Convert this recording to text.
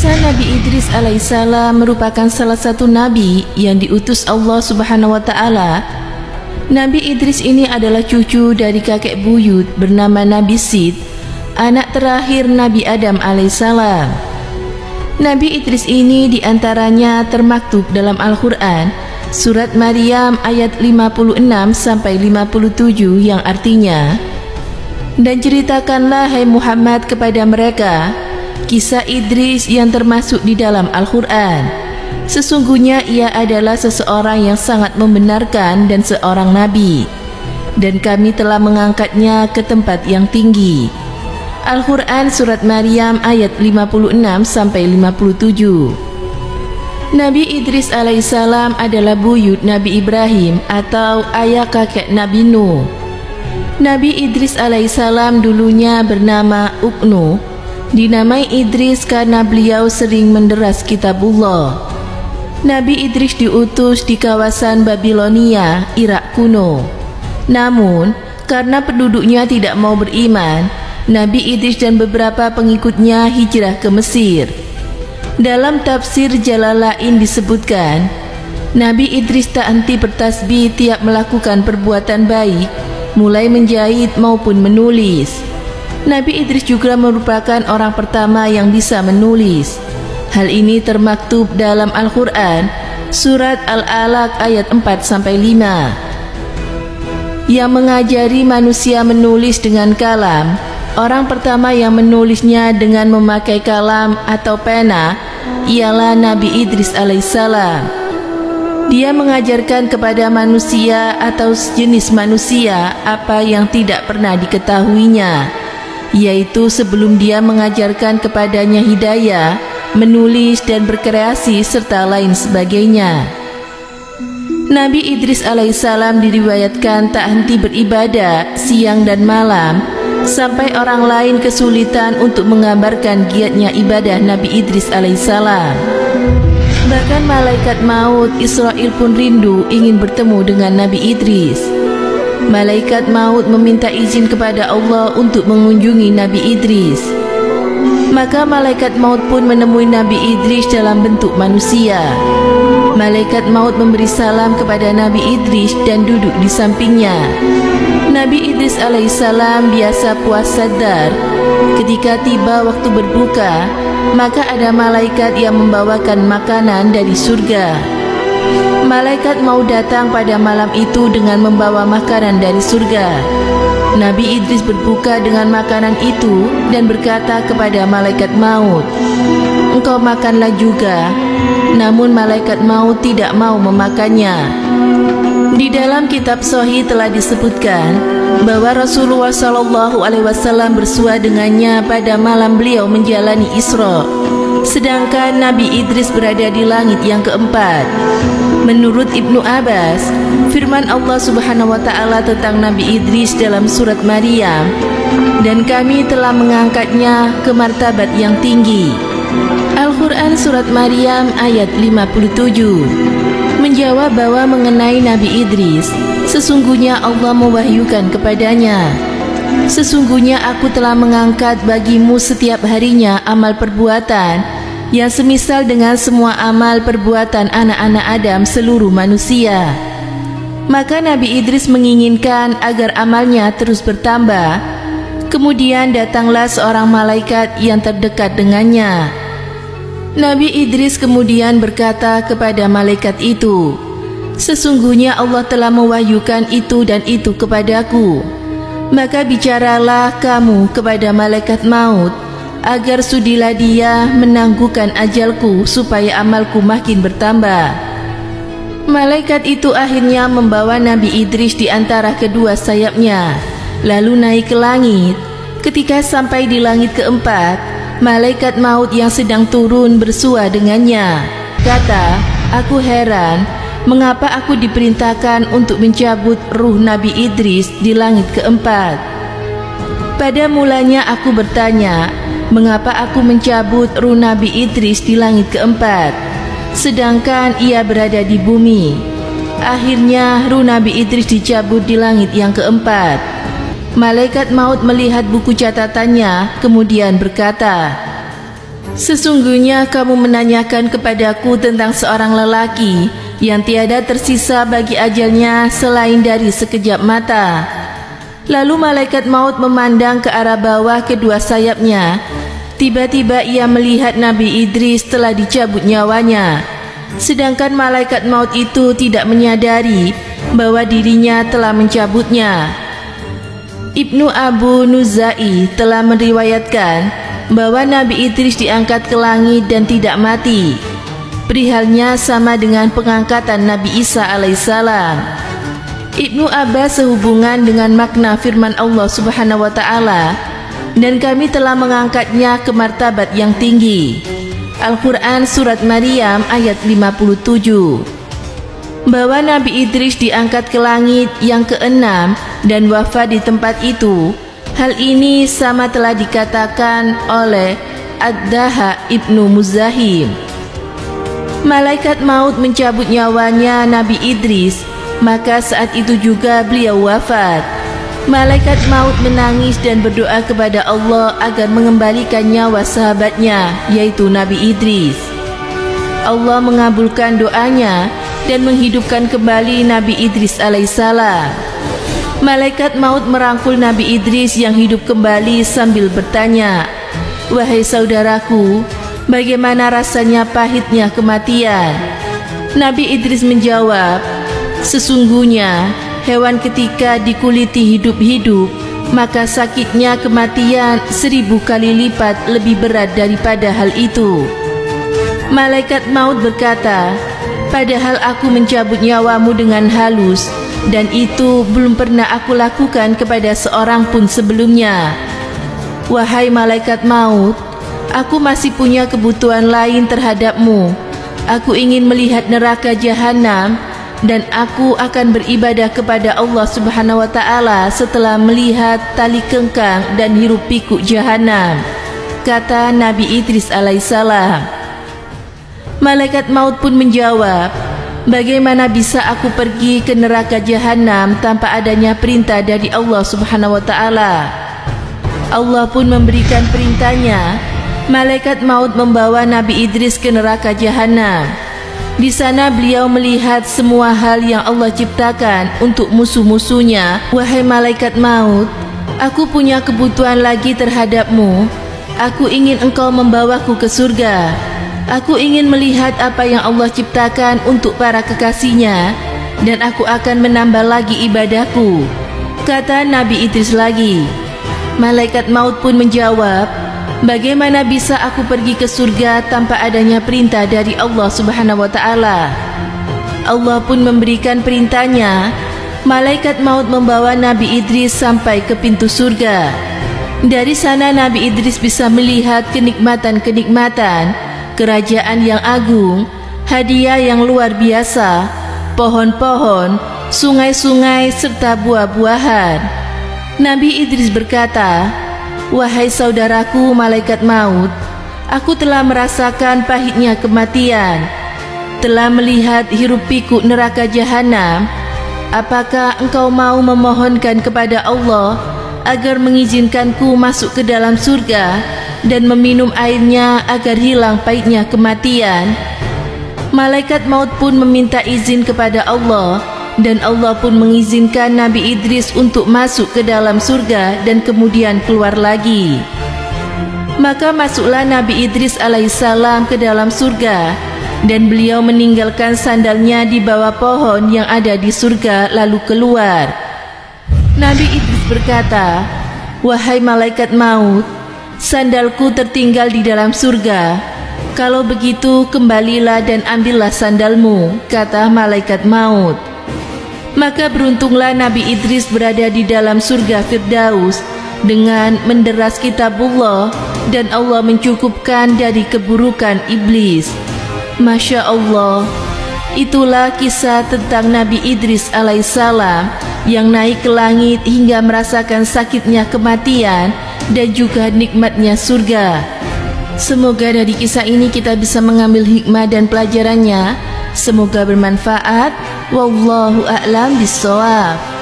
Kisah Nabi Idris alaihissalam merupakan salah satu nabi yang diutus Allah Subhanahu wa Ta'ala. Nabi Idris ini adalah cucu dari kakek buyut bernama Nabi Sid, anak terakhir Nabi Adam alaihissalam. Nabi Idris ini diantaranya termaktub dalam Al-Quran, surat Maryam ayat 56 sampai 57 yang artinya, "Dan ceritakanlah hai Muhammad kepada mereka kisah Idris yang termasuk di dalam Al-Quran. Sesungguhnya ia adalah seseorang yang sangat membenarkan dan seorang nabi, dan kami telah mengangkatnya ke tempat yang tinggi." Al-Quran surat Maryam ayat 56 sampai 57. Nabi Idris alaihissalam adalah buyut Nabi Ibrahim atau ayah kakek Nabi Nuh. Nabi Idris alaihissalam dulunya bernama Uknu, dinamai Idris karena beliau sering menderas kitabullah. Nabi Idris diutus di kawasan Babilonia, Irak kuno. Namun, karena penduduknya tidak mau beriman, Nabi Idris dan beberapa pengikutnya hijrah ke Mesir. Dalam tafsir Jalalain disebutkan, Nabi Idris tak henti bertasbih tiap melakukan perbuatan baik, mulai menjahit maupun menulis. Nabi Idris juga merupakan orang pertama yang bisa menulis. Hal ini termaktub dalam Al-Quran, surat Al-Alaq ayat 4-5. Yang mengajari manusia menulis dengan kalam. Orang pertama yang menulisnya dengan memakai kalam atau pena ialah Nabi Idris alaihissalam. Dia mengajarkan kepada manusia atau sejenis manusia apa yang tidak pernah diketahuinya, yaitu sebelum dia mengajarkan kepadanya hidayah, menulis dan berkreasi serta lain sebagainya. Nabi Idris alaihissalam diriwayatkan tak henti beribadah siang dan malam, sampai orang lain kesulitan untuk menggambarkan giatnya ibadah Nabi Idris alaihissalam. Bahkan malaikat maut Israel pun rindu ingin bertemu dengan Nabi Idris. Malaikat maut meminta izin kepada Allah untuk mengunjungi Nabi Idris. Maka malaikat maut pun menemui Nabi Idris dalam bentuk manusia. Malaikat maut memberi salam kepada Nabi Idris dan duduk di sampingnya. Nabi Idris alaihissalam biasa puasa dar. Ketika tiba waktu berbuka, maka ada malaikat yang membawakan makanan dari surga. Malaikat mau datang pada malam itu dengan membawa makanan dari surga. Nabi Idris berbuka dengan makanan itu dan berkata kepada malaikat maut, "Engkau makanlah juga." Namun malaikat maut tidak mau memakannya. Di dalam kitab Sahih telah disebutkan bahwa Rasulullah SAW bersua dengannya pada malam beliau menjalani Isra, sedangkan Nabi Idris berada di langit yang keempat. Menurut Ibnu Abbas, firman Allah Subhanahu wa Ta'ala tentang Nabi Idris dalam surat Maryam, "Dan kami telah mengangkatnya ke martabat yang tinggi." Al-Quran surat Maryam ayat 57 menjawab bahwa mengenai Nabi Idris, sesungguhnya Allah mewahyukan kepadanya, "Sesungguhnya aku telah mengangkat bagimu setiap harinya amal perbuatan yang semisal dengan semua amal perbuatan anak-anak Adam seluruh manusia." Maka Nabi Idris menginginkan agar amalnya terus bertambah. Kemudian datanglah seorang malaikat yang terdekat dengannya. Nabi Idris kemudian berkata kepada malaikat itu, "Sesungguhnya Allah telah mewahyukan itu dan itu kepadaku. Maka bicaralah kamu kepada malaikat maut, agar sudilah dia menangguhkan ajalku supaya amalku makin bertambah." Malaikat itu akhirnya membawa Nabi Idris di antara kedua sayapnya, lalu naik ke langit. Ketika sampai di langit keempat, malaikat maut yang sedang turun bersua dengannya. Kata, "Aku heran, mengapa aku diperintahkan untuk mencabut ruh Nabi Idris di langit keempat? Pada mulanya aku bertanya, mengapa aku mencabut ruh Nabi Idris di langit keempat, sedangkan ia berada di bumi?" Akhirnya ruh Nabi Idris dicabut di langit yang keempat. Malaikat maut melihat buku catatannya, kemudian berkata, Sesungguhnya kamu menanyakan kepadaku tentang seorang lelaki yang tiada tersisa bagi ajalnya selain dari sekejap mata. Lalu malaikat maut memandang ke arah bawah kedua sayapnya. Tiba-tiba ia melihat Nabi Idris telah dicabut nyawanya. Sedangkan malaikat maut itu tidak menyadari bahwa dirinya telah mencabutnya. Ibnu Abu Nuzai telah meriwayatkan bahwa Nabi Idris diangkat ke langit dan tidak mati. Perihalnya sama dengan pengangkatan Nabi Isa alaihissalam. Ibnu Abbas sehubungan dengan makna firman Allah Subhanahu wa Ta'ala, dan kami telah mengangkatnya ke martabat yang tinggi. Al-Quran Surat Maryam ayat 57. Bahwa Nabi Idris diangkat ke langit yang keenam dan wafat di tempat itu, hal ini sama telah dikatakan oleh Ad-Daha Ibnu Muzahim. Malaikat maut mencabut nyawanya Nabi Idris, maka saat itu juga beliau wafat. Malaikat maut menangis dan berdoa kepada Allah agar mengembalikan nyawa sahabatnya, yaitu Nabi Idris. Allah mengabulkan doanya dan menghidupkan kembali Nabi Idris alaihissalam. Malaikat maut merangkul Nabi Idris yang hidup kembali sambil bertanya, "Wahai saudaraku, bagaimana rasanya pahitnya kematian?" Nabi Idris menjawab, "Sesungguhnya hewan ketika dikuliti hidup-hidup, maka sakitnya kematian 1000 kali lipat lebih berat daripada hal itu." Malaikat maut berkata, "Padahal aku mencabut nyawamu dengan halus, dan itu belum pernah aku lakukan kepada seorang pun sebelumnya. Wahai malaikat maut, aku masih punya kebutuhan lain terhadapmu. Aku ingin melihat neraka jahanam, dan aku akan beribadah kepada Allah Subhanahu wa Ta'ala setelah melihat tali kengkang dan hiruk pikuk jahanam," kata Nabi Idris alaihissalam. Malaikat maut pun menjawab, "Bagaimana bisa aku pergi ke neraka jahanam tanpa adanya perintah dari Allah Subhanahu wa Ta'ala?" Allah pun memberikan perintahnya. Malaikat maut membawa Nabi Idris ke neraka jahanam. Di sana beliau melihat semua hal yang Allah ciptakan untuk musuh-musuhnya. "Wahai malaikat maut, aku punya kebutuhan lagi terhadapmu. Aku ingin engkau membawaku ke surga. Aku ingin melihat apa yang Allah ciptakan untuk para kekasihnya, dan aku akan menambah lagi ibadahku," kata Nabi Idris lagi. Malaikat maut pun menjawab, "Bagaimana bisa aku pergi ke surga tanpa adanya perintah dari Allah Subhanahu wa Ta'ala?" Allah pun memberikan perintahnya. Malaikat maut membawa Nabi Idris sampai ke pintu surga. Dari sana Nabi Idris bisa melihat kenikmatan-kenikmatan, kerajaan yang agung, hadiah yang luar biasa, pohon-pohon, sungai-sungai, serta buah-buahan. Nabi Idris berkata, "Wahai saudaraku malaikat maut, aku telah merasakan pahitnya kematian, telah melihat hiruk pikuk neraka jahanam. Apakah engkau mau memohonkan kepada Allah agar mengizinkanku masuk ke dalam surga dan meminum airnya agar hilang pahitnya kematian?" Malaikat maut pun meminta izin kepada Allah, dan Allah pun mengizinkan Nabi Idris untuk masuk ke dalam surga dan kemudian keluar lagi. Maka masuklah Nabi Idris alaihissalam ke dalam surga, dan beliau meninggalkan sandalnya di bawah pohon yang ada di surga lalu keluar. Nabi Idris berkata, "Wahai malaikat maut, sandalku tertinggal di dalam surga. Kalau begitu kembalilah dan ambillah sandalmu," kata malaikat maut. Maka beruntunglah Nabi Idris berada di dalam surga Firdaus dengan menderas kitabullah, dan Allah mencukupkan dari keburukan iblis. Masya Allah, itulah kisah tentang Nabi Idris alaihissalam yang naik ke langit hingga merasakan sakitnya kematian dan juga nikmatnya surga. Semoga dari kisah ini kita bisa mengambil hikmah dan pelajarannya. Semoga bermanfaat. Wallahu a'lam bishawab.